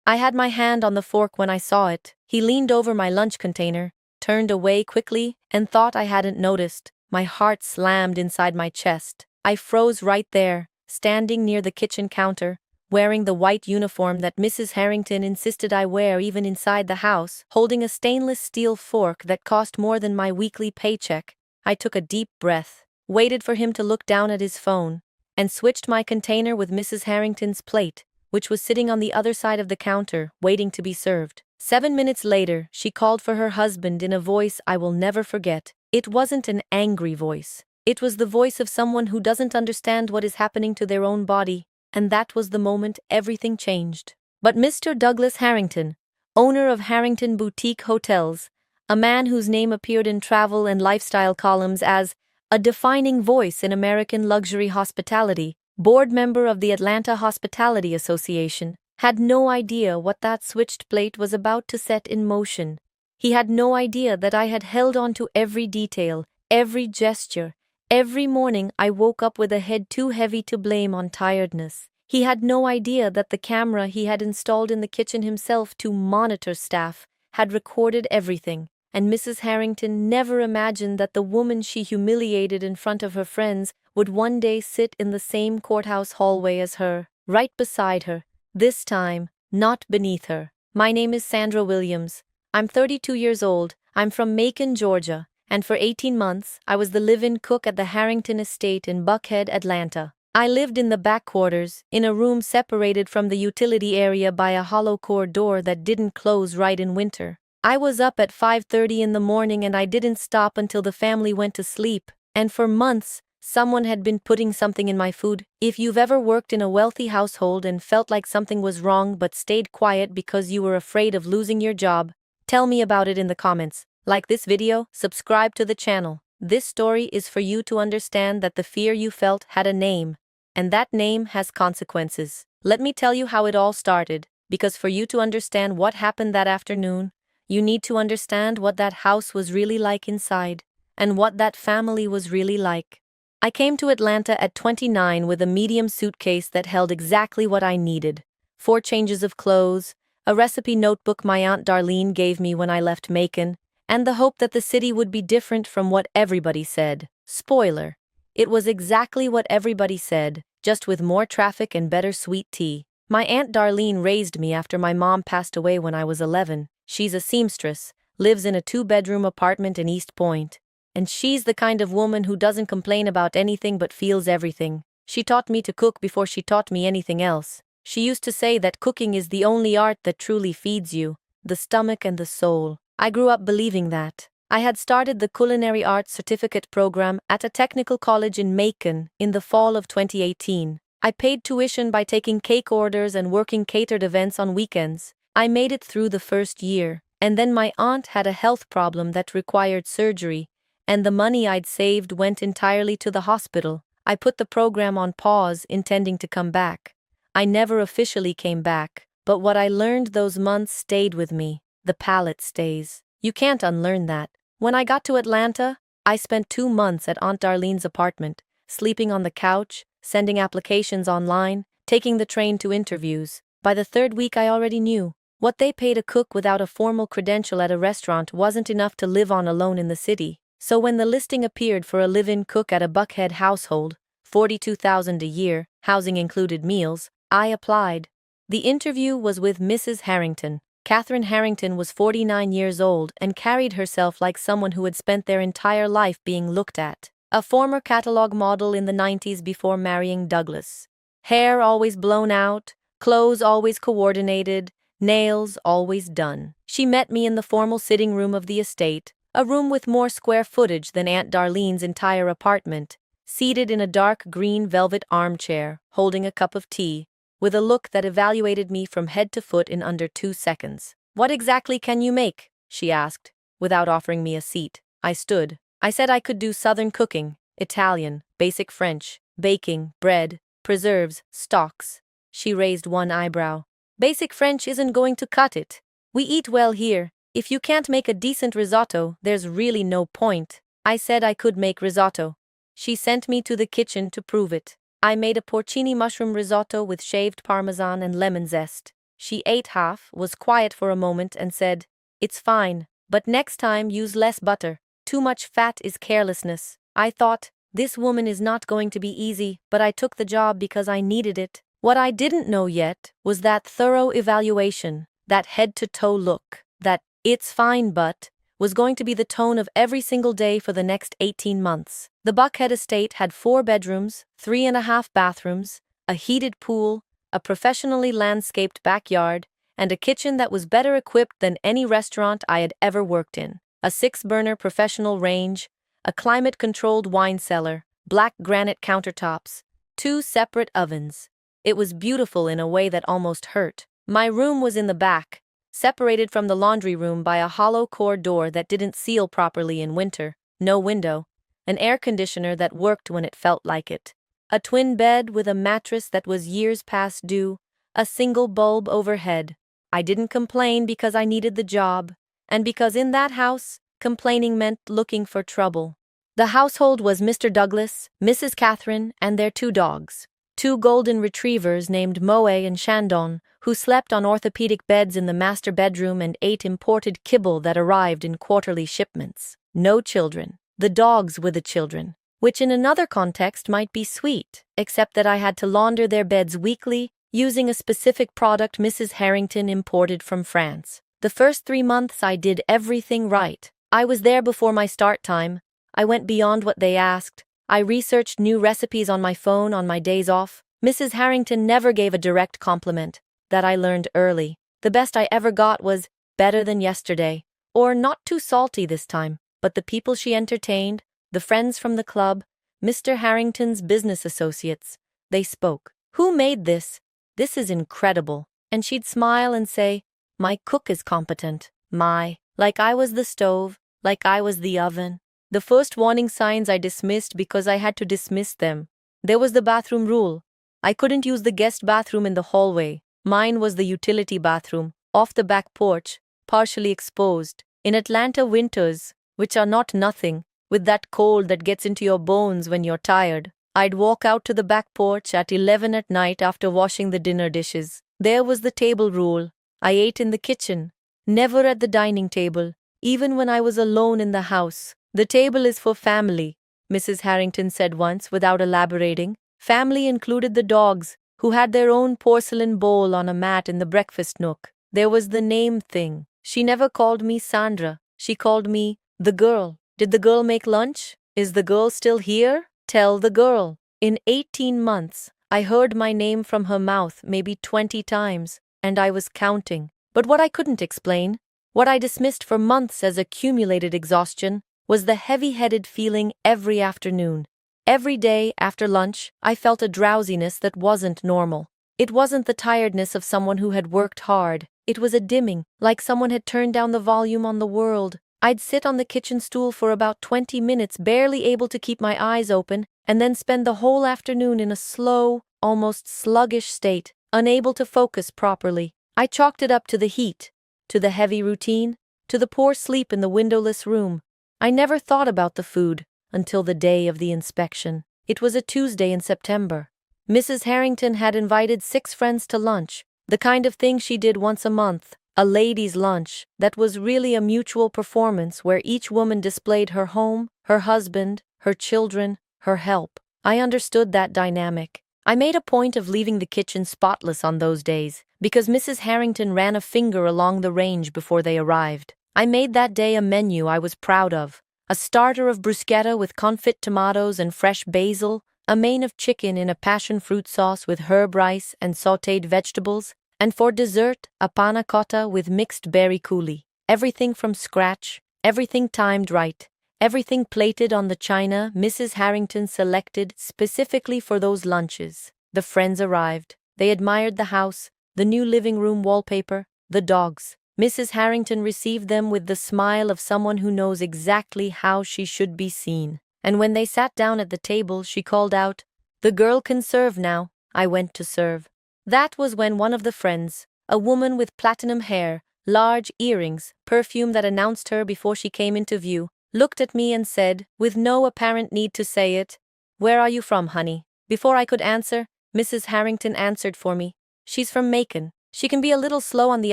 I had my hand on the fork when I saw it. He leaned over my lunch container, turned away quickly, and thought I hadn't noticed. My heart slammed inside my chest. I froze right there, standing near the kitchen counter, wearing the white uniform that Mrs. Harrington insisted I wear even inside the house, holding a stainless steel fork that cost more than my weekly paycheck. I took a deep breath, waited for him to look down at his phone, and switched my container with Mrs. Harrington's plate, which was sitting on the other side of the counter, waiting to be served. 7 minutes later, she called for her husband in a voice I will never forget. It wasn't an angry voice. It was the voice of someone who doesn't understand what is happening to their own body, and that was the moment everything changed. But Mr. Douglas Harrington, owner of Harrington Boutique Hotels, a man whose name appeared in travel and lifestyle columns as a defining voice in American luxury hospitality, board member of the Atlanta Hospitality Association, had no idea what that switched plate was about to set in motion. He had no idea that I had held on to every detail, every gesture. Every morning I woke up with a head too heavy to blame on tiredness. He had no idea that the camera he had installed in the kitchen himself to monitor staff had recorded everything, and Mrs. Harrington never imagined that the woman she humiliated in front of her friends would one day sit in the same courthouse hallway as her, right beside her, this time, not beneath her. My name is Sandra Williams. I'm 32 years old. I'm from Macon, Georgia, and for 18 months, I was the live-in cook at the Harrington Estate in Buckhead, Atlanta. I lived in the back quarters, in a room separated from the utility area by a hollow core door that didn't close right in winter. I was up at 5:30 in the morning and I didn't stop until the family went to sleep, and for months, someone had been putting something in my food. If you've ever worked in a wealthy household and felt like something was wrong but stayed quiet because you were afraid of losing your job, tell me about it in the comments. Like this video, subscribe to the channel. This story is for you to understand that the fear you felt had a name, and that name has consequences. Let me tell you how it all started, because for you to understand what happened that afternoon, you need to understand what that house was really like inside, and what that family was really like. I came to Atlanta at 29 with a medium suitcase that held exactly what I needed: 4 changes of clothes, a recipe notebook my Aunt Darlene gave me when I left Macon, and the hope that the city would be different from what everybody said. Spoiler: it was exactly what everybody said, just with more traffic and better sweet tea. My Aunt Darlene raised me after my mom passed away when I was 11. She's a seamstress, lives in a 2-bedroom apartment in East Point, and she's the kind of woman who doesn't complain about anything but feels everything. She taught me to cook before she taught me anything else. She used to say that cooking is the only art that truly feeds you, the stomach and the soul. I grew up believing that. I had started the Culinary Arts Certificate program at a technical college in Macon in the fall of 2018. I paid tuition by taking cake orders and working catered events on weekends. I made it through the first year, and then my aunt had a health problem that required surgery, and the money I'd saved went entirely to the hospital. I put the program on pause, intending to come back. I never officially came back, but what I learned those months stayed with me. The palate stays. You can't unlearn that. When I got to Atlanta, I spent 2 months at Aunt Darlene's apartment, sleeping on the couch, sending applications online, taking the train to interviews. By the 3rd week I already knew. What they paid a cook without a formal credential at a restaurant wasn't enough to live on alone in the city. So when the listing appeared for a live-in cook at a Buckhead household, $42,000 a year, housing included meals, I applied. The interview was with Mrs. Harrington. Catherine Harrington was 49 years old and carried herself like someone who had spent their entire life being looked at. A former catalog model in the 90s before marrying Douglas. Hair always blown out, clothes always coordinated, nails always done. She met me in the formal sitting room of the estate, a room with more square footage than Aunt Darlene's entire apartment, seated in a dark green velvet armchair, holding a cup of tea, with a look that evaluated me from head to foot in under 2 seconds. "What exactly can you make?" she asked, without offering me a seat. I stood. I said I could do Southern cooking, Italian, basic French, baking, bread, preserves, stocks. She raised one eyebrow. "Basic French isn't going to cut it. We eat well here. If you can't make a decent risotto, there's really no point." I said I could make risotto. She sent me to the kitchen to prove it. I made a porcini mushroom risotto with shaved parmesan and lemon zest. She ate half, was quiet for a moment, and said, "It's fine, but next time use less butter. Too much fat is carelessness." I thought, this woman is not going to be easy, but I took the job because I needed it. What I didn't know yet was that thorough evaluation, that head-to-toe look, that "it's fine but" was going to be the tone of every single day for the next 18 months. The Buckhead estate had 4 bedrooms, 3.5 bathrooms, a heated pool, a professionally landscaped backyard, and a kitchen that was better equipped than any restaurant I had ever worked in. A 6-burner professional range, a climate-controlled wine cellar, black granite countertops, 2 separate ovens. It was beautiful in a way that almost hurt. My room was in the back, separated from the laundry room by a hollow core door that didn't seal properly in winter, no window, an air conditioner that worked when it felt like it, a twin bed with a mattress that was years past due, a single bulb overhead. I didn't complain because I needed the job, and because in that house, complaining meant looking for trouble. The household was Mr. Douglas, Mrs. Catherine, and their 2 dogs. 2 golden retrievers named Moe and Shandon, who slept on orthopedic beds in the master bedroom and ate imported kibble that arrived in quarterly shipments. No children. The dogs were the children, which in another context might be sweet, except that I had to launder their beds weekly using a specific product Mrs. Harrington imported from France. The first 3 months I did everything right. I was there before my start time. I went beyond what they asked. I researched new recipes on my phone on my days off. Mrs. Harrington never gave a direct compliment. That I learned early. The best I ever got was better than yesterday, or not too salty this time. But the people she entertained, the friends from the club, Mr. Harrington's business associates, they spoke. "Who made this? This is incredible." And she'd smile and say, "My cook is competent." Like I was the stove, like I was the oven. The first warning signs I dismissed because I had to dismiss them. There was the bathroom rule. I couldn't use the guest bathroom in the hallway. Mine was the utility bathroom, off the back porch, partially exposed. In Atlanta winters, which are not nothing, with that cold that gets into your bones when you're tired, I'd walk out to the back porch at 11 at night after washing the dinner dishes. There was the table rule. I ate in the kitchen, never at the dining table, even when I was alone in the house. "The table is for family," Mrs. Harrington said once without elaborating. Family included the dogs, who had their own porcelain bowl on a mat in the breakfast nook. There was the name thing. She never called me Sandra. She called me the girl. Did the girl make lunch? Is the girl still here? Tell the girl. In 18 months, I heard my name from her mouth maybe 20 times, and I was counting. But what I couldn't explain, what I dismissed for months as accumulated exhaustion, was the heavy-headed feeling every afternoon. Every day after lunch, I felt a drowsiness that wasn't normal. It wasn't the tiredness of someone who had worked hard. It was a dimming, like someone had turned down the volume on the world. I'd sit on the kitchen stool for about 20 minutes, barely able to keep my eyes open, and then spend the whole afternoon in a slow, almost sluggish state, unable to focus properly. I chalked it up to the heat, to the heavy routine, to the poor sleep in the windowless room. I never thought about the food until the day of the inspection. It was a Tuesday in September. Mrs. Harrington had invited 6 friends to lunch, the kind of thing she did once a month, a ladies' lunch that was really a mutual performance where each woman displayed her home, her husband, her children, her help. I understood that dynamic. I made a point of leaving the kitchen spotless on those days because Mrs. Harrington ran a finger along the range before they arrived. I made that day a menu I was proud of. A starter of bruschetta with confit tomatoes and fresh basil, a main of chicken in a passion fruit sauce with herb rice and sautéed vegetables, and for dessert, a panna cotta with mixed berry coulis. Everything from scratch, everything timed right, everything plated on the china Mrs. Harrington selected specifically for those lunches. The friends arrived. They admired the house, the new living room wallpaper, the dogs. Mrs. Harrington received them with the smile of someone who knows exactly how she should be seen. And when they sat down at the table, she called out, "The girl can serve now." I went to serve. That was when one of the friends, a woman with platinum hair, large earrings, perfume that announced her before she came into view, looked at me and said, with no apparent need to say it, "Where are you from, honey?" Before I could answer, Mrs. Harrington answered for me. "She's from Macon. She can be a little slow on the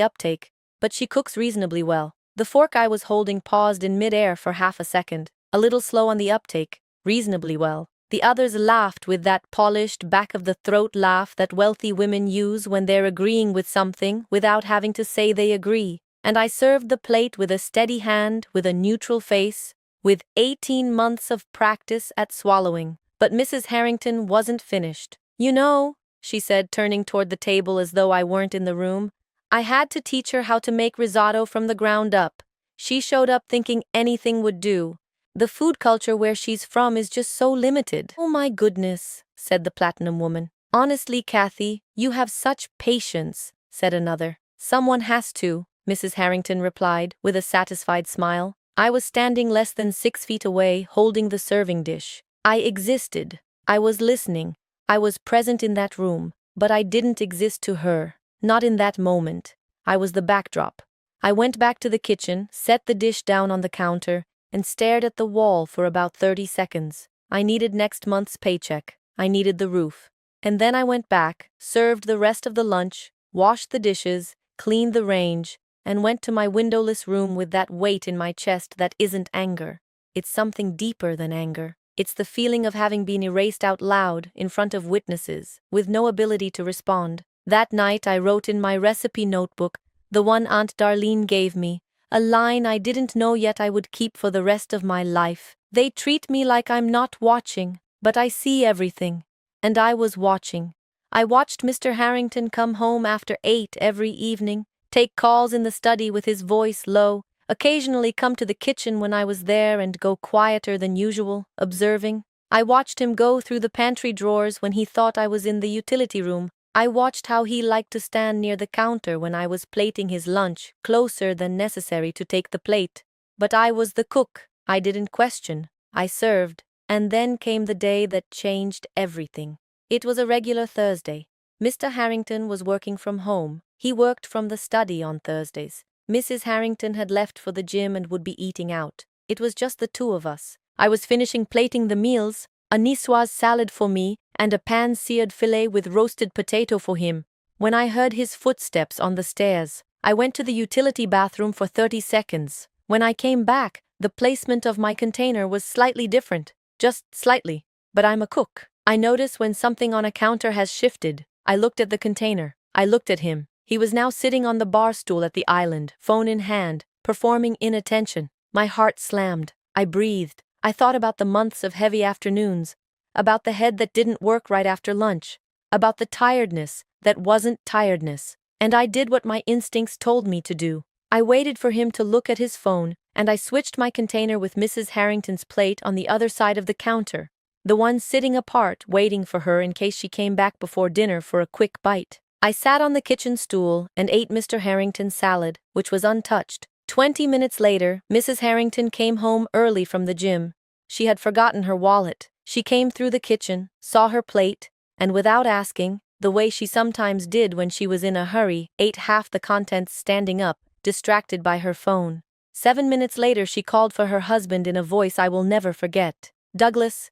uptake, but she cooks reasonably well. The fork I was holding paused in mid-air for half a second. A little slow on the uptake, reasonably well. The others laughed with that polished, back-of-the-throat laugh that wealthy women use when they're agreeing with something without having to say they agree. And I served the plate with a steady hand, with a neutral face, with 18 months of practice at swallowing. But Mrs. Harrington wasn't finished. "You know," she said, turning toward the table as though I weren't in the room, "I had to teach her how to make risotto from the ground up. She showed up thinking anything would do. The food culture where she's from is just so limited." "Oh my goodness," said the platinum woman. "Honestly, Kathy, you have such patience," said another. "Someone has to," Mrs. Harrington replied, with a satisfied smile. I was standing less than 6 feet away, holding the serving dish. I existed. I was listening. I was present in that room, but I didn't exist to her. Not in that moment. I was the backdrop. I went back to the kitchen, set the dish down on the counter, and stared at the wall for about 30 seconds. I needed next month's paycheck. I needed the roof. And then I went back, served the rest of the lunch, washed the dishes, cleaned the range, and went to my windowless room with that weight in my chest that isn't anger. It's something deeper than anger. It's the feeling of having been erased out loud, in front of witnesses, with no ability to respond. That night I wrote in my recipe notebook, the one Aunt Darlene gave me, a line I didn't know yet I would keep for the rest of my life. "They treat me like I'm not watching, but I see everything." And I was watching. I watched Mr. Harrington come home after 8 every evening, take calls in the study with his voice low, occasionally come to the kitchen when I was there and go quieter than usual, observing. I watched him go through the pantry drawers when he thought I was in the utility room. I watched how he liked to stand near the counter when I was plating his lunch, closer than necessary to take the plate. But I was the cook. I didn't question. I served. And then came the day that changed everything. It was a regular Thursday. Mr. Harrington was working from home. He worked from the study on Thursdays. Mrs. Harrington had left for the gym and would be eating out. It was just the two of us. I was finishing plating the meals, a niçoise salad for me and a pan-seared filet with roasted potato for him, when I heard his footsteps on the stairs. I went to the utility bathroom for 30 seconds. When I came back, the placement of my container was slightly different, just slightly, but I'm a cook. I notice when something on a counter has shifted. I looked at the container. I looked at him. He was now sitting on the bar stool at the island, phone in hand, performing inattention. My heart slammed. I breathed. I thought about the months of heavy afternoons, about the head that didn't work right after lunch, about the tiredness that wasn't tiredness, and I did what my instincts told me to do. I waited for him to look at his phone, and I switched my container with Mrs. Harrington's plate on the other side of the counter, the one sitting apart, waiting for her in case she came back before dinner for a quick bite. I sat on the kitchen stool and ate Mr. Harrington's salad, which was untouched. 20 minutes later, Mrs. Harrington came home early from the gym. She had forgotten her wallet. She came through the kitchen, saw her plate, and without asking, the way she sometimes did when she was in a hurry, ate half the contents standing up, distracted by her phone. 7 minutes later she called for her husband in a voice I will never forget. Douglas,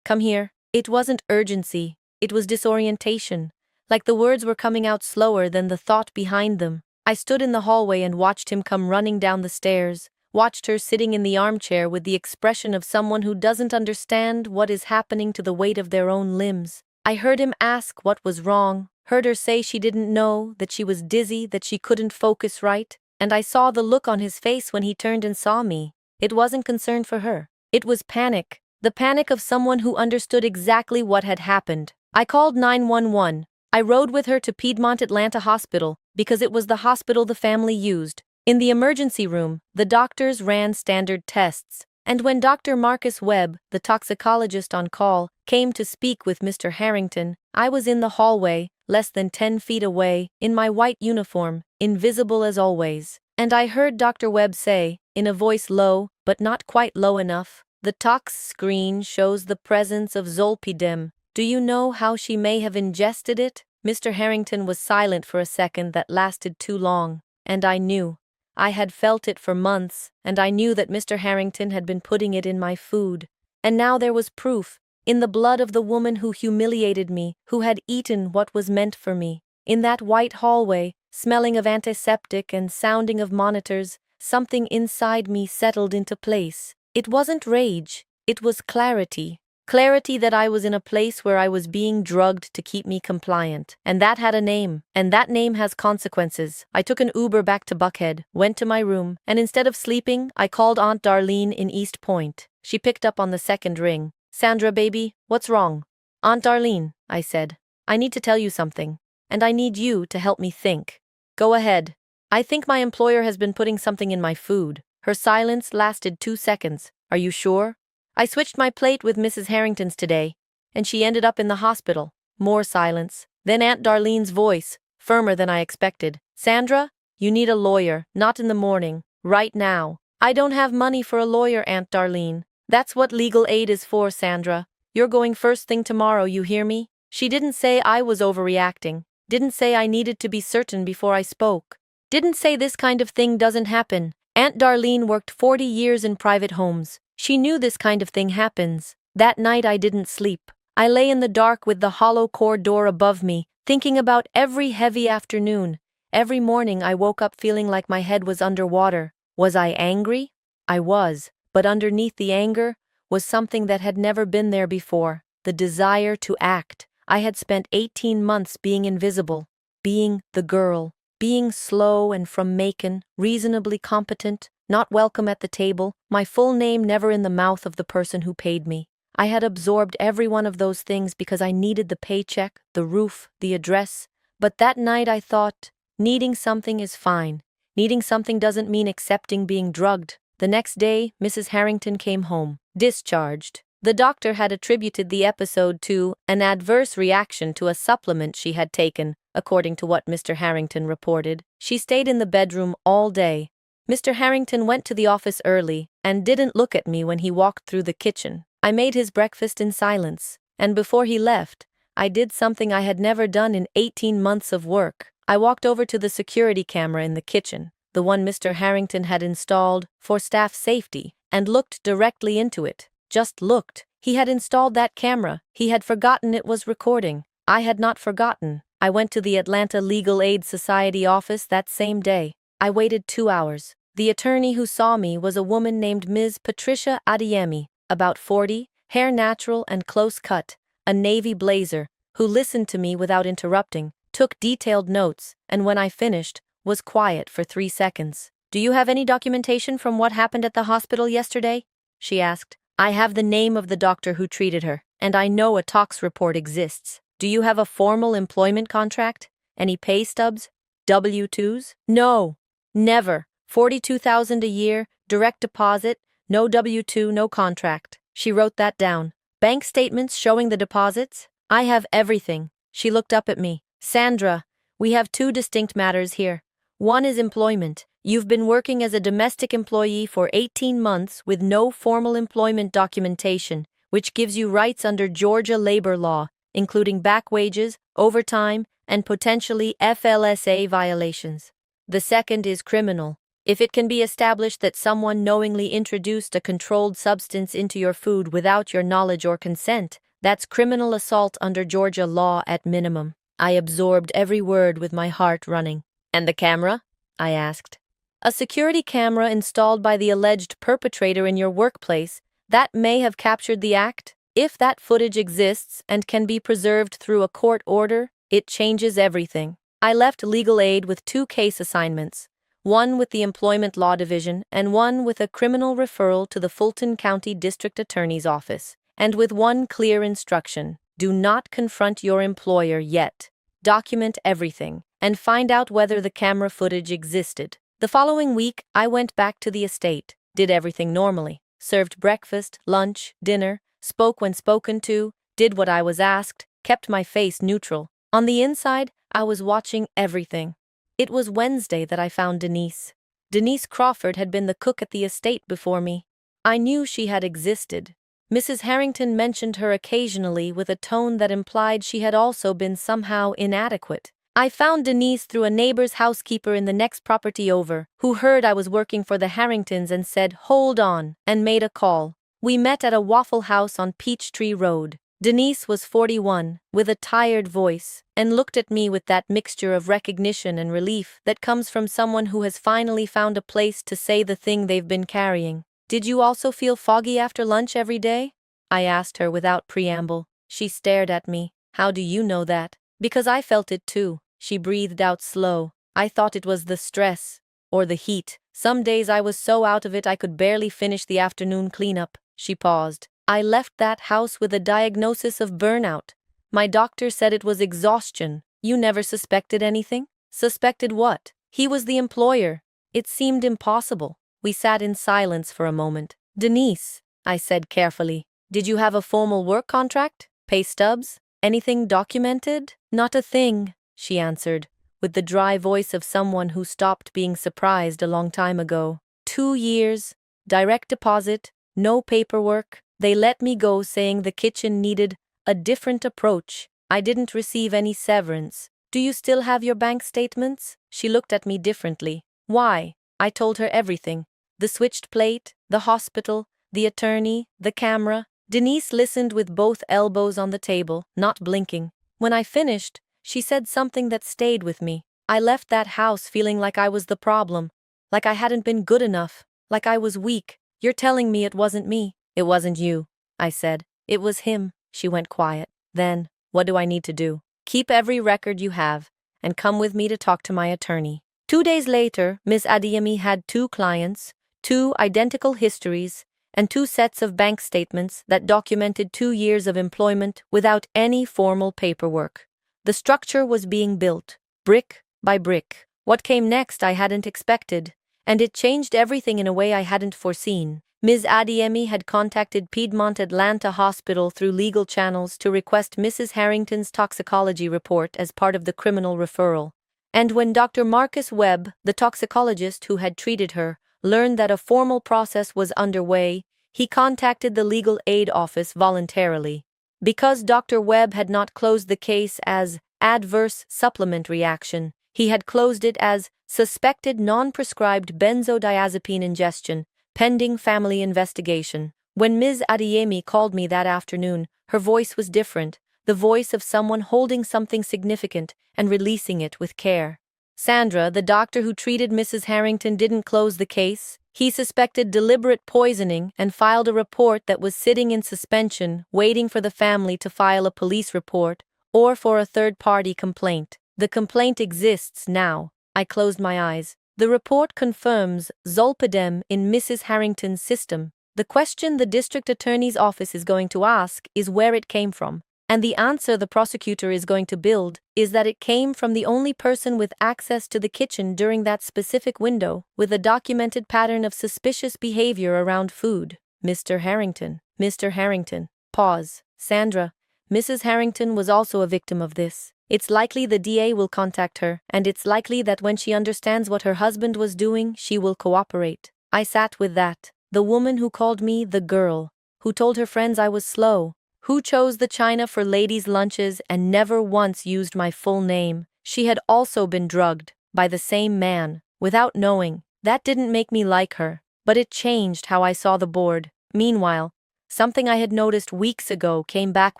come here." It wasn't urgency, it was disorientation. Like the words were coming out slower than the thought behind them. I stood in the hallway and watched him come running down the stairs, watched her sitting in the armchair with the expression of someone who doesn't understand what is happening to the weight of their own limbs. I heard him ask what was wrong, heard her say she didn't know, that she was dizzy, that she couldn't focus right, and I saw the look on his face when he turned and saw me. It wasn't concern for her. It was panic, the panic of someone who understood exactly what had happened. I called 911. I rode with her to Piedmont Atlanta Hospital because it was the hospital the family used. In the emergency room, the doctors ran standard tests, and when Dr. Marcus Webb, the toxicologist on call, came to speak with Mr. Harrington, I was in the hallway, less than 10 feet away, in my white uniform, invisible as always. And I heard Dr. Webb say, in a voice low, but not quite low enough, "The tox screen shows the presence of zolpidem. Do you know how she may have ingested it?" Mr. Harrington was silent for a second that lasted too long, and I knew. I had felt it for months, and I knew that Mr. Harrington had been putting it in my food. And now there was proof, in the blood of the woman who humiliated me, who had eaten what was meant for me. In that white hallway, smelling of antiseptic and sounding of monitors, something inside me settled into place. It wasn't rage, it was clarity. Clarity that I was in a place where I was being drugged to keep me compliant. And that had a name. And that name has consequences. I took an Uber back to Buckhead, went to my room, and instead of sleeping, I called Aunt Darlene in East Point. She picked up on the second ring. "Sandra, baby, what's wrong?" "Aunt Darlene," I said, "I need to tell you something. And I need you to help me think." "Go ahead." "I think my employer has been putting something in my food." Her silence lasted 2 seconds. "Are you sure?" "I switched my plate with Mrs. Harrington's today, and she ended up in the hospital." More silence. Then Aunt Darlene's voice, firmer than I expected. "Sandra, you need a lawyer, not in the morning, right now." "I don't have money for a lawyer, Aunt Darlene." "That's what legal aid is for, Sandra. You're going first thing tomorrow, you hear me?" She didn't say I was overreacting, didn't say I needed to be certain before I spoke, didn't say this kind of thing doesn't happen. Aunt Darlene worked 40 years in private homes. She knew this kind of thing happens. That night I didn't sleep. I lay in the dark with the hollow corridor above me, thinking about every heavy afternoon. Every morning I woke up feeling like my head was underwater. Was I angry? I was, but underneath the anger was something that had never been there before, the desire to act. I had spent 18 months being invisible, being the girl, being slow and from Macon, reasonably competent, not welcome at the table, my full name never in the mouth of the person who paid me. I had absorbed every one of those things because I needed the paycheck, the roof, the address. But that night I thought, needing something is fine. Needing something doesn't mean accepting being drugged. The next day, Mrs. Harrington came home, discharged. The doctor had attributed the episode to an adverse reaction to a supplement she had taken, according to what Mr. Harrington reported. She stayed in the bedroom all day. Mr. Harrington went to the office early and didn't look at me when he walked through the kitchen. I made his breakfast in silence, and before he left, I did something I had never done in 18 months of work. I walked over to the security camera in the kitchen, the one Mr. Harrington had installed for staff safety, and looked directly into it. Just looked. He had installed that camera. He had forgotten it was recording. I had not forgotten. I went to the Atlanta Legal Aid Society office that same day. I waited 2 hours. The attorney who saw me was a woman named Ms. Patricia Adeyemi, about 40, hair natural and close cut, a navy blazer, who listened to me without interrupting, took detailed notes, and when I finished, was quiet for 3 seconds. "Do you have any documentation from what happened at the hospital yesterday?" she asked. "I have the name of the doctor who treated her, and I know a tox report exists. Do you have a formal employment contract? Any pay stubs? W-2s? "No. Never. 42,000 a year, direct deposit, no W-2, no contract." She wrote that down. "Bank statements showing the deposits?" "I have everything." She looked up at me. "Sandra, we have 2 distinct matters here. One is employment. You've been working as a domestic employee for 18 months with no formal employment documentation, which gives you rights under Georgia labor law, including back wages, overtime, and potentially FLSA violations. The second is criminal. If it can be established that someone knowingly introduced a controlled substance into your food without your knowledge or consent, that's criminal assault under Georgia law at minimum." I absorbed every word with my heart running. "And the camera?" I asked. "A security camera installed by the alleged perpetrator in your workplace that may have captured the act. If that footage exists and can be preserved through a court order, it changes everything." I left legal aid with 2 case assignments, one with the Employment Law Division and one with a criminal referral to the Fulton County District Attorney's Office, and with one clear instruction: do not confront your employer yet. Document everything, and find out whether the camera footage existed. The following week, I went back to the estate, did everything normally, served breakfast, lunch, dinner, spoke when spoken to, did what I was asked, kept my face neutral. On the inside, I was watching everything. It was Wednesday that I found Denise. Denise Crawford had been the cook at the estate before me. I knew she had existed. Mrs. Harrington mentioned her occasionally with a tone that implied she had also been somehow inadequate. I found Denise through a neighbor's housekeeper in the next property over, who heard I was working for the Harringtons and said, "Hold on," and made a call. We met at a Waffle House on Peachtree Road. Denise was 41, with a tired voice, and looked at me with that mixture of recognition and relief that comes from someone who has finally found a place to say the thing they've been carrying. "Did you also feel foggy after lunch every day?" I asked her without preamble. She stared at me. "How do you know that?" "Because I felt it too," she breathed out slow. "I thought it was the stress, or the heat. Some days I was so out of it I could barely finish the afternoon cleanup." She paused. "I left that house with a diagnosis of burnout. My doctor said it was exhaustion." "You never suspected anything?" "Suspected what?" "He was the employer." It seemed impossible. We sat in silence for a moment. "Denise," I said carefully, "did you have a formal work contract? Pay stubs? Anything documented?" "Not a thing," she answered, with the dry voice of someone who stopped being surprised a long time ago. 2 years, direct deposit, no paperwork. They let me go saying the kitchen needed a different approach. I didn't receive any severance. "Do you still have your bank statements?" She looked at me differently. "Why?" I told her everything. The switched plate, the hospital, the attorney, the camera. Denise listened with both elbows on the table, not blinking. When I finished, she said something that stayed with me. "I left that house feeling like I was the problem, like I hadn't been good enough, like I was weak. You're telling me it wasn't me." "It wasn't you," I said. "It was him." She went quiet. "Then, what do I need to do?" "Keep every record you have, and come with me to talk to my attorney." 2 days later, Miss Adeyemi had 2 clients, 2 identical histories, and 2 sets of bank statements that documented 2 years of employment without any formal paperwork. The structure was being built, brick by brick. What came next I hadn't expected, and it changed everything in a way I hadn't foreseen. Ms. Adeyemi had contacted Piedmont Atlanta Hospital through legal channels to request Mrs. Harrington's toxicology report as part of the criminal referral. And when Dr. Marcus Webb, the toxicologist who had treated her, learned that a formal process was underway, he contacted the legal aid office voluntarily. Because Dr. Webb had not closed the case as adverse supplement reaction, he had closed it as suspected non-prescribed benzodiazepine ingestion, pending family investigation. When Ms. Adeyemi called me that afternoon, her voice was different, the voice of someone holding something significant and releasing it with care. "Sandra, the doctor who treated Mrs. Harrington didn't close the case. He suspected deliberate poisoning and filed a report that was sitting in suspension, waiting for the family to file a police report or for a third-party complaint. The complaint exists now." I closed my eyes. "The report confirms zolpidem in Mrs. Harrington's system. The question the district attorney's office is going to ask is where it came from. And the answer the prosecutor is going to build is that it came from the only person with access to the kitchen during that specific window, with a documented pattern of suspicious behavior around food. Mr. Harrington. Mr. Harrington. Pause. "Sandra, Mrs. Harrington was also a victim of this. It's likely the DA will contact her, and it's likely that when she understands what her husband was doing, she will cooperate." I sat with that. The woman who called me the girl, who told her friends I was slow, who chose the china for ladies' lunches and never once used my full name. She had also been drugged by the same man, without knowing. That didn't make me like her, but it changed how I saw the board. Meanwhile, something I had noticed weeks ago came back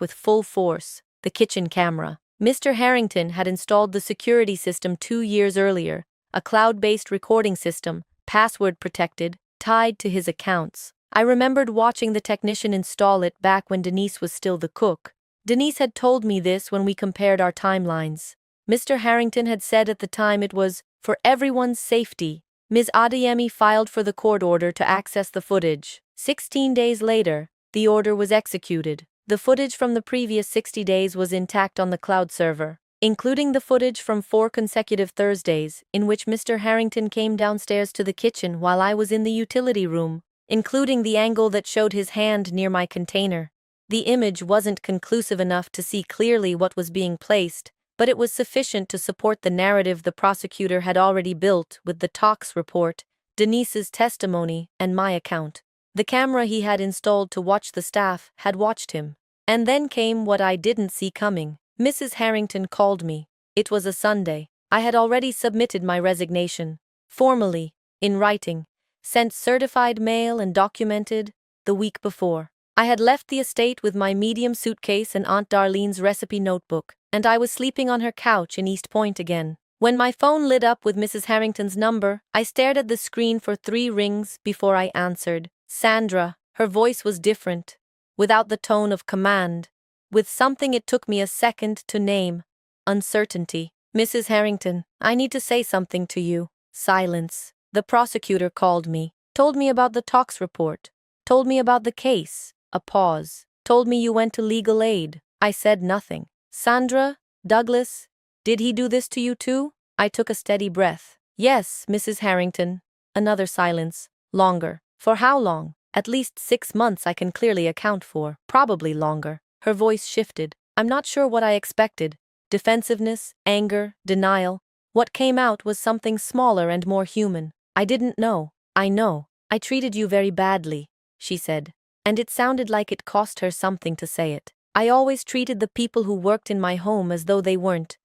with full force: the kitchen camera. Mr. Harrington had installed the security system 2 years earlier, a cloud-based recording system, password-protected, tied to his accounts. I remembered watching the technician install it back when Denise was still the cook. Denise had told me this when we compared our timelines. Mr. Harrington had said at the time it was for everyone's safety. Ms. Adeyemi filed for the court order to access the footage. 16 days later, the order was executed. The footage from the previous 60 days was intact on the cloud server, including the footage from 4 consecutive Thursdays, in which Mr. Harrington came downstairs to the kitchen while I was in the utility room, including the angle that showed his hand near my container. The image wasn't conclusive enough to see clearly what was being placed, but it was sufficient to support the narrative the prosecutor had already built with the tox report, Denise's testimony, and my account. The camera he had installed to watch the staff had watched him. And then came what I didn't see coming. Mrs. Harrington called me. It was a Sunday. I had already submitted my resignation, formally, in writing, sent certified mail and documented, the week before. I had left the estate with my medium suitcase and Aunt Darlene's recipe notebook, and I was sleeping on her couch in East Point again. When my phone lit up with Mrs. Harrington's number, I stared at the screen for 3 rings before I answered. Sandra. Her voice was different, without the tone of command, with something it took me a second to name. Uncertainty. Mrs. Harrington, I need to say something to you. Silence. The prosecutor called me, told me about the tox report, told me about the case. A pause. Told me you went to legal aid. I said nothing. Sandra, Douglas, did he do this to you too? I took a steady breath. Yes, Mrs. Harrington. Another silence. Longer. For how long? At least 6 months I can clearly account for. Probably longer. Her voice shifted. I'm not sure what I expected. Defensiveness, anger, denial. What came out was something smaller and more human. I didn't know. I know. I treated you very badly, she said. And it sounded like it cost her something to say it. I always treated the people who worked in my home as though they weren't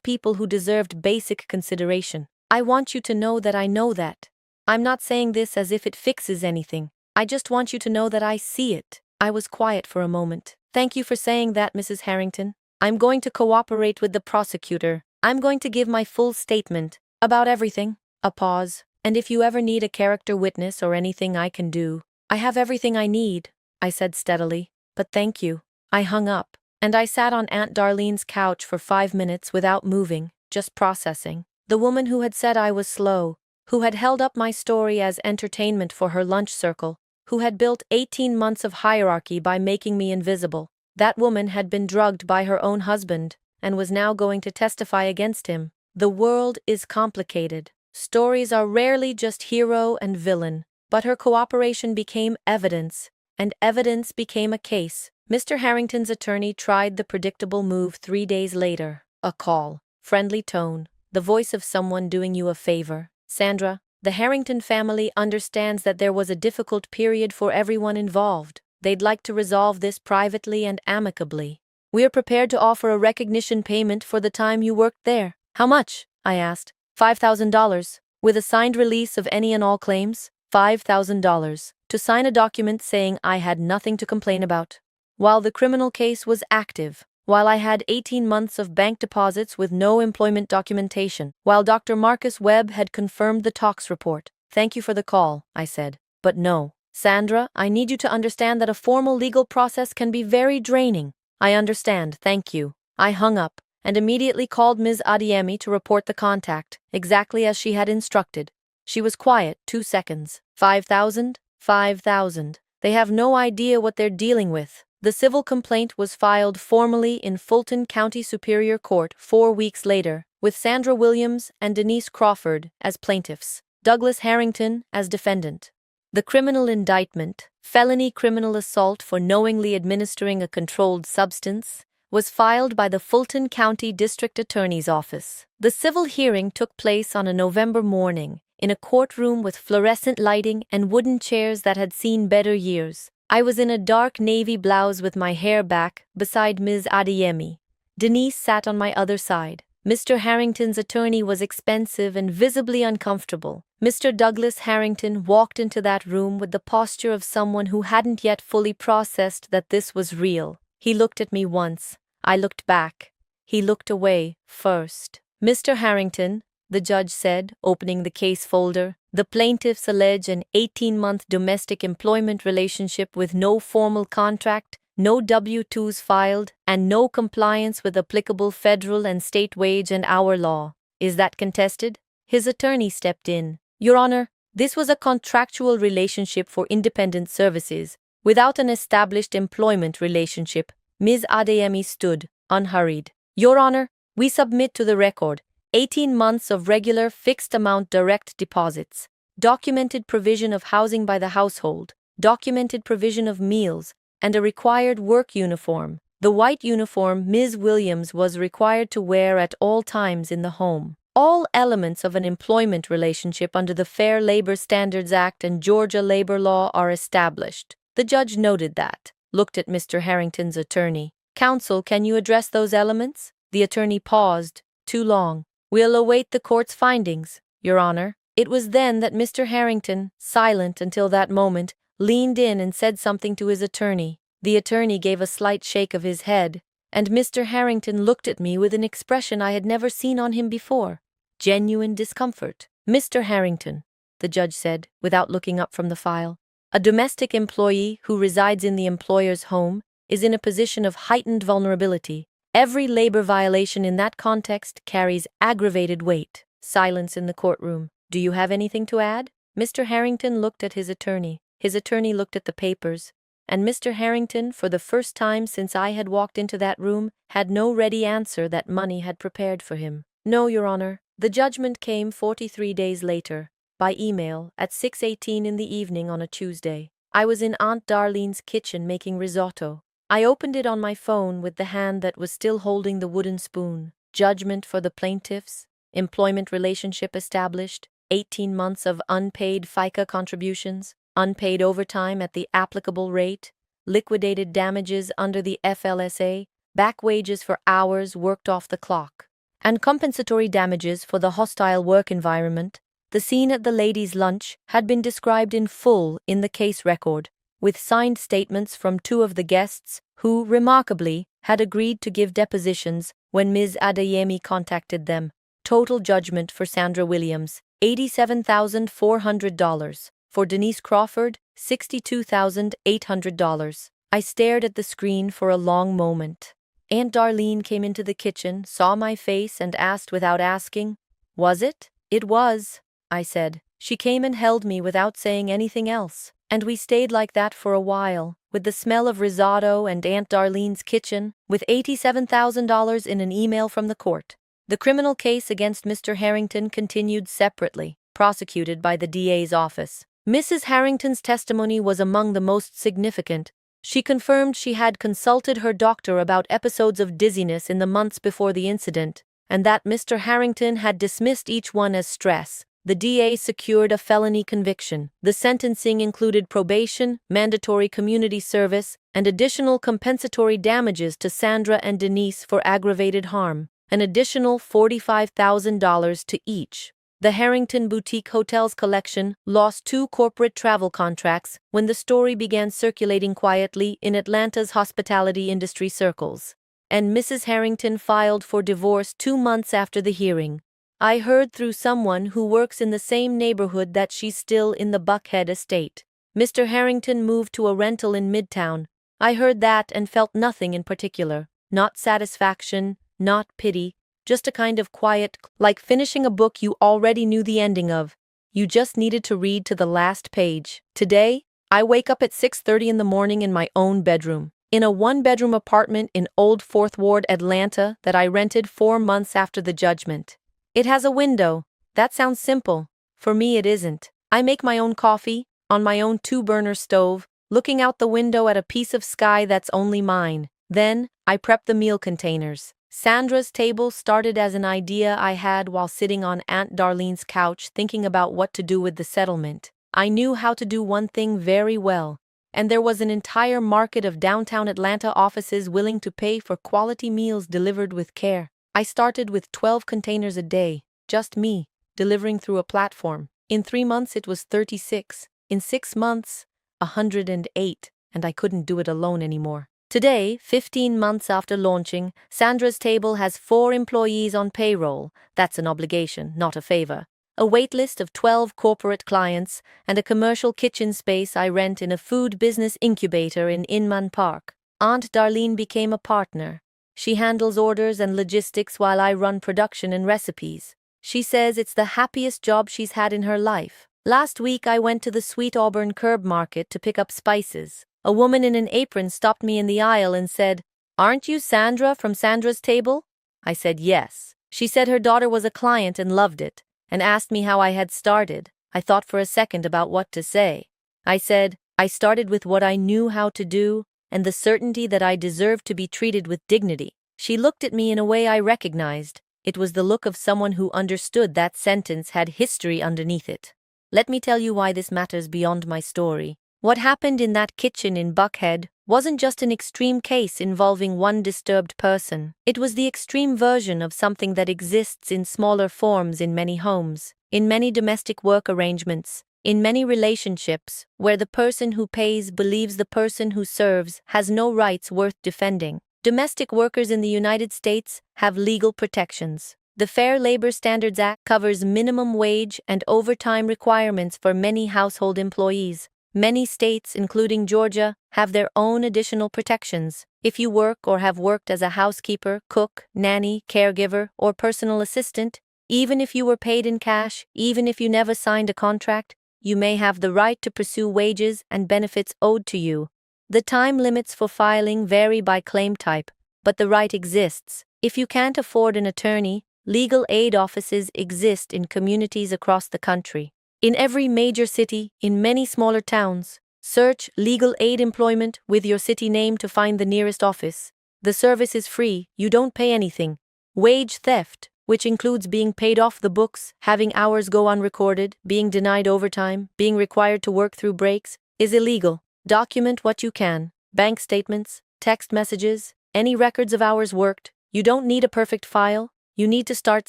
people who deserved basic consideration. I want you to know that I know that. I'm not saying this as if it fixes anything. I just want you to know that I see it. I was quiet for a moment. Thank you for saying that, Mrs. Harrington. I'm going to cooperate with the prosecutor. I'm going to give my full statement about everything. A pause. And if you ever need a character witness or anything I can do, I have everything I need, I said steadily. But thank you. I hung up, and I sat on Aunt Darlene's couch for 5 minutes without moving, just processing. The woman who had said I was slow, who had held up my story as entertainment for her lunch circle, who had built 18 months of hierarchy by making me invisible. That woman had been drugged by her own husband, and was now going to testify against him. The world is complicated. Stories are rarely just hero and villain. But her cooperation became evidence, and evidence became a case. Mr. Harrington's attorney tried the predictable move 3 days later. A call, friendly tone, the voice of someone doing you a favor. Sandra, the Harrington family understands that there was a difficult period for everyone involved. They'd like to resolve this privately and amicably. We are prepared to offer a recognition payment for the time you worked there. How much? I asked. $5,000, with a signed release of any and all claims. $5,000, to sign a document saying I had nothing to complain about. While the criminal case was active, while I had 18 months of bank deposits with no employment documentation, while Dr. Marcus Webb had confirmed the tox report. Thank you for the call, I said. But no. Sandra, I need you to understand that a formal legal process can be very draining. I understand, thank you. I hung up, and immediately called Ms. Adeyemi to report the contact, exactly as she had instructed. She was quiet 2 seconds. 5,000? 5,000. They have no idea what they're dealing with. The civil complaint was filed formally in Fulton County Superior Court 4 weeks later, with Sandra Williams and Denise Crawford as plaintiffs, Douglas Harrington as defendant. The criminal indictment, felony criminal assault for knowingly administering a controlled substance, was filed by the Fulton County District Attorney's Office. The civil hearing took place on a November morning, in a courtroom with fluorescent lighting and wooden chairs that had seen better years. I was in a dark navy blouse with my hair back, beside Ms. Adeyemi. Denise sat on my other side. Mr. Harrington's attorney was expensive and visibly uncomfortable. Mr. Douglas Harrington walked into that room with the posture of someone who hadn't yet fully processed that this was real. He looked at me once. I looked back. He looked away first. Mr. Harrington, the judge said, opening the case folder, the plaintiffs allege an 18-month domestic employment relationship with no formal contract, no W-2s filed, and no compliance with applicable federal and state wage and hour law. Is that contested? His attorney stepped in. Your Honor, this was a contractual relationship for independent services, without an established employment relationship. Ms. Adeyemi stood, unhurried. Your Honor, we submit to the record 18 months of regular fixed-amount direct deposits, documented provision of housing by the household, documented provision of meals, and a required work uniform, the white uniform Ms. Williams was required to wear at all times in the home. All elements of an employment relationship under the Fair Labor Standards Act and Georgia labor law are established. The judge noted that, looked at Mr. Harrington's attorney. Counsel, can you address those elements? The attorney paused. Too long. We'll await the court's findings, Your Honor. It was then that Mr. Harrington, silent until that moment, leaned in and said something to his attorney. The attorney gave a slight shake of his head, and Mr. Harrington looked at me with an expression I had never seen on him before. Genuine discomfort. "Mr. Harrington," the judge said, without looking up from the file, "a domestic employee who resides in the employer's home is in a position of heightened vulnerability. Every labor violation in that context carries aggravated weight." Silence in the courtroom. "Do you have anything to add?" Mr. Harrington looked at his attorney. His attorney looked at the papers. And Mr. Harrington, for the first time since I had walked into that room, had no ready answer that money had prepared for him. "No, Your Honor." The judgment came 43 days later, by email, at 6:18 in the evening on a Tuesday. I was in Aunt Darlene's kitchen making risotto. I opened it on my phone with the hand that was still holding the wooden spoon. Judgment for the plaintiffs. Employment relationship established. 18 months of unpaid FICA contributions. Unpaid overtime at the applicable rate. Liquidated damages under the FLSA. Back wages for hours worked off the clock. And compensatory damages for the hostile work environment. The scene at the ladies' lunch had been described in full in the case record, with signed statements from 2 of the guests who, remarkably, had agreed to give depositions when Ms. Adeyemi contacted them. Total judgment for Sandra Williams, $87,400. For Denise Crawford, $62,800. I stared at the screen for a long moment. Aunt Darlene came into the kitchen, saw my face, and asked without asking, "Was it?" "It was," I said. She came and held me without saying anything else, and we stayed like that for a while, with the smell of risotto and Aunt Darlene's kitchen, with $87,000 in an email from the court. The criminal case against Mr. Harrington continued separately, prosecuted by the DA's office. Mrs. Harrington's testimony was among the most significant. She confirmed she had consulted her doctor about episodes of dizziness in the months before the incident, and that Mr. Harrington had dismissed each one as stress. The DA secured a felony conviction. The sentencing included probation, mandatory community service, and additional compensatory damages to Sandra and Denise for aggravated harm, an additional $45,000 to each. The Harrington Boutique Hotels collection lost 2 corporate travel contracts when the story began circulating quietly in Atlanta's hospitality industry circles. And Mrs. Harrington filed for divorce 2 months after the hearing. I heard through someone who works in the same neighborhood that she's still in the Buckhead estate. Mr. Harrington moved to a rental in Midtown. I heard that and felt nothing in particular. Not satisfaction, not pity. Just a kind of quiet, like finishing a book you already knew the ending of. You just needed to read to the last page. Today, I wake up at 6:30 in the morning in my own bedroom, in a 1-bedroom apartment in Old Fourth Ward, Atlanta, that I rented 4 months after the judgment. It has a window. That sounds simple. For me, it isn't. I make my own coffee, on my own 2-burner stove, looking out the window at a piece of sky that's only mine. Then, I prep the meal containers. Sandra's table started as an idea I had while sitting on Aunt Darlene's couch thinking about what to do with the settlement. I knew how to do one thing very well, and there was an entire market of downtown Atlanta offices willing to pay for quality meals delivered with care. I started with 12 containers a day, just me, delivering through a platform. In 3 months it was 36. In 6 months, 108, and I couldn't do it alone anymore. Today, 15 months after launching, Sandra's table has 4 employees on payroll. That's an obligation, not a favor. A waitlist of 12 corporate clients, and a commercial kitchen space I rent in a food business incubator in Inman Park. Aunt Darlene became a partner. She handles orders and logistics while I run production and recipes. She says it's the happiest job she's had in her life. Last week I went to the Sweet Auburn Curb Market to pick up spices. A woman in an apron stopped me in the aisle and said, "Aren't you Sandra from Sandra's Table?" I said yes. She said her daughter was a client and loved it, and asked me how I had started. I thought for a second about what to say. I said, I started with what I knew how to do, and the certainty that I deserved to be treated with dignity. She looked at me in a way I recognized. It was the look of someone who understood that sentence had history underneath it. Let me tell you why this matters beyond my story. What happened in that kitchen in Buckhead wasn't just an extreme case involving one disturbed person. It was the extreme version of something that exists in smaller forms in many homes, in many domestic work arrangements, In many relationships, where the person who pays believes the person who serves has no rights worth defending, domestic workers in the United States have legal protections. The Fair Labor Standards Act covers minimum wage and overtime requirements for many household employees. Many states, including Georgia, have their own additional protections. If you work or have worked as a housekeeper, cook, nanny, caregiver, or personal assistant, even if you were paid in cash, even if you never signed a contract, you may have the right to pursue wages and benefits owed to you. The time limits for filing vary by claim type, but the right exists. If you can't afford an attorney, legal aid offices exist in communities across the country. In every major city, in many smaller towns, search legal aid employment with your city name to find the nearest office. The service is free, you don't pay anything. Wage theft, which includes being paid off the books, having hours go unrecorded, being denied overtime, being required to work through breaks, is illegal. Document what you can: bank statements, text messages, any records of hours worked. You don't need a perfect file, you need to start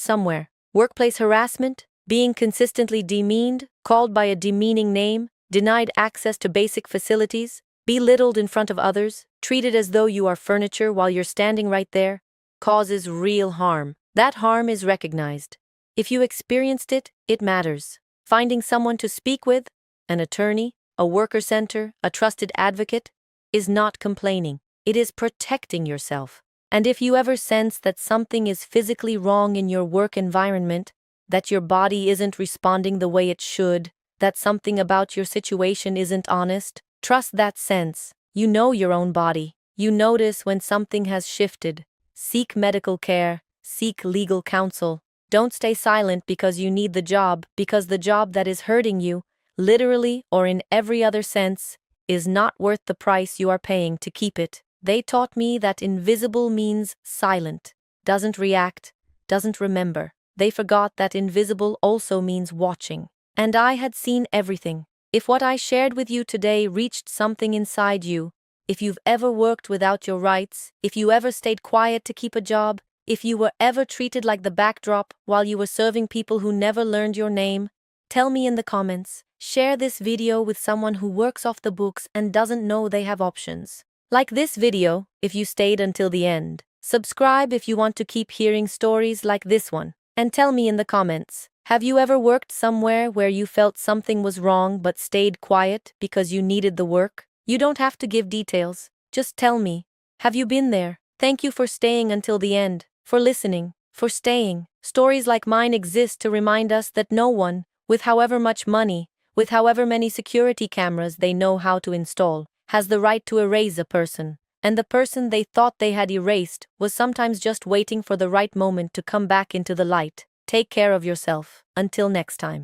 somewhere. Workplace harassment, being consistently demeaned, called by a demeaning name, denied access to basic facilities, belittled in front of others, treated as though you are furniture while you're standing right there, causes real harm. That harm is recognized. If you experienced it, it matters. Finding someone to speak with, an attorney, a worker center, a trusted advocate, is not complaining. It is protecting yourself. And if you ever sense that something is physically wrong in your work environment, that your body isn't responding the way it should, that something about your situation isn't honest, trust that sense. You know your own body. You notice when something has shifted. Seek medical care. Seek legal counsel. Don't stay silent because you need the job, because the job that is hurting you, literally or in every other sense, is not worth the price you are paying to keep it. They taught me that invisible means silent, doesn't react, doesn't remember. They forgot that invisible also means watching. And I had seen everything. If what I shared with you today reached something inside you, if you've ever worked without your rights, if you ever stayed quiet to keep a job, if you were ever treated like the backdrop while you were serving people who never learned your name, tell me in the comments. Share this video with someone who works off the books and doesn't know they have options. Like this video if you stayed until the end. Subscribe if you want to keep hearing stories like this one. And tell me in the comments, have you ever worked somewhere where you felt something was wrong but stayed quiet because you needed the work? You don't have to give details. Just tell me. Have you been there? Thank you for staying until the end. For listening, for staying. Stories like mine exist to remind us that no one, with however much money, with however many security cameras they know how to install, has the right to erase a person. And the person they thought they had erased was sometimes just waiting for the right moment to come back into the light. Take care of yourself. Until next time.